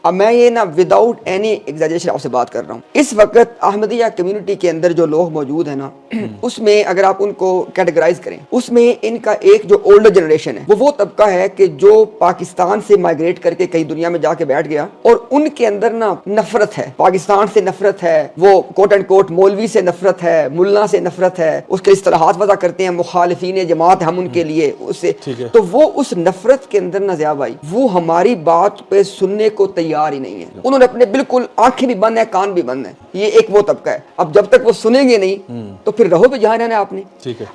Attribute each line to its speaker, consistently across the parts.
Speaker 1: اب میں یہ نا وداؤٹ اینی ایگزیجریشن آپ سے بات کر رہا ہوں. اس وقت احمدیہ کمیونٹی کے اندر جو لوگ موجود ہیں نا, اس میں اگر آپ ان کو کیٹیگرائز کریں, اس میں ان کا ایک جو اولڈر جنریشن ہے وہ طبقہ ہے کہ جو پاکستان سے مائگریٹ کر کے کئی دنیا میں جا کے بیٹھ گیا, اور ان کے اندر نا نفرت ہے, پاکستان سے نفرت ہے, وہ کوٹ اینڈ کوٹ مولوی سے نفرت ہے, ملا سے نفرت ہے, اس کے اصطلاحات وضع کرتے ہیں مخالفین جماعت ہم ان کے لیے اس سے, تو وہ اس نفرت کے اندر نہ ضیاء بھائی وہ ہماری بات پہ سننے کو تیار ہی نہیں ہے. انہوں نے اپنے بالکل آنکھیں بھی بند ہیں, کان بھی بند ہیں. یہ ایک وہ طبقہ ہے. اب جب تک وہ سنیں گے نہیں تو پھر رہو بھی جہاں رہنا ہے آپ نے.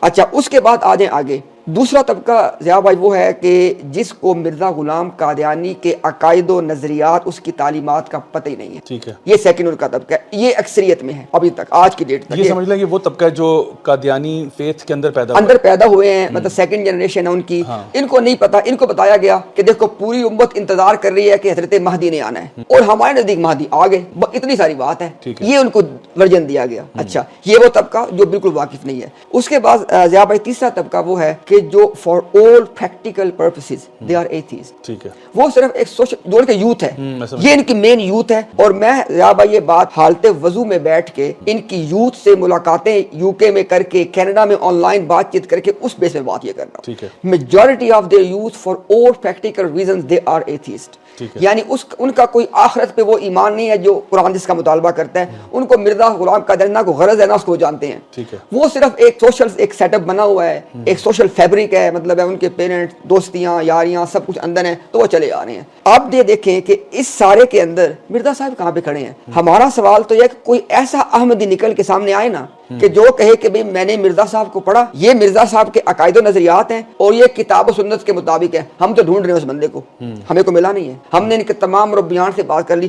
Speaker 1: اچھا, اس کے بعد آ جائیں آگے. دوسرا طبقہ ضیاء بھائی وہ ہے کہ جس کو مرزا غلام قادیانی کے عقائد و نظریات, اس کی تعلیمات کا پتہ ہی نہیں ہے. یہ سیکنڈ ان کا طبقہ ہے, یہ اکثریت میں ہے ابھی تک آج کی ڈیٹ تک.
Speaker 2: یہ سمجھ لیں کہ وہ طبقہ ہے جو قادیانی فیتھ کے اندر
Speaker 1: پیدا ہوئے ہیں, مطلب سیکنڈ جنریشن ہے ان کی. ان کو نہیں پتا, ان کو بتایا گیا کہ دیکھو پوری امت انتظار کر رہی ہے کہ حضرت مہدی نے آنا ہے, اور ہمارے نزدیک مہدی آ گئے, اتنی ساری بات ہے. یہ ان کو ورژن دیا گیا. اچھا, یہ وہ طبقہ جو بالکل واقف نہیں ہے. اس کے بعد ضیاء بھائی تیسرا طبقہ وہ ہے کہ جو for all practical purposes they are atheist. وہ صرف ایک سوشل جو ان کے یوتھ ہے, یہ ان کی مین یوتھ ہے. اور میں ضیاء بھائی یہ بات حالت وضو میں بیٹھ کے ان کی یوتھ سے ملاقاتیں یو کے میں کر کے, کینیڈا میں آن لائن بات چیت کر کے اس بیس میں بات یہ کر رہا ہوں. Majority of their youth for all practical reasons they are atheist. یعنی ان کا کوئی آخرت پہ وہ ایمان نہیں ہے جو قرآن جس کا مطالبہ کرتا ہے. ان کو مرزا غلام قادیانی کو غرض ہے نا, اس کو جانتے ہیں. وہ صرف ایک سوشل ایک سیٹ اپ بنا ہوا ہے, ایک سوشل فیبرک ہے, مطلب ہے ان کے پیرنٹ, دوستیاں, یاریاں سب کچھ اندر ہیں, تو وہ چلے آ رہے ہیں. آپ یہ دیکھیں کہ اس سارے کے اندر مرزا صاحب کہاں پہ کھڑے ہیں. ہمارا سوال تو یہ ہے کہ کوئی ایسا احمدی نکل کے سامنے آئے نا کہ جو کہے کہ بھئی میں نے مرزا صاحب کو پڑھا, یہ مرزا صاحب کے عقائد و نظریات ہیں اور یہ کتاب و سنت کے مطابق ہے. ہم تو ڈھونڈ رہے ہیں اس بندے کو, ہمیں کو ملا نہیں ہے. ہم نے ان کے تمام مربیان سے بات کر لی.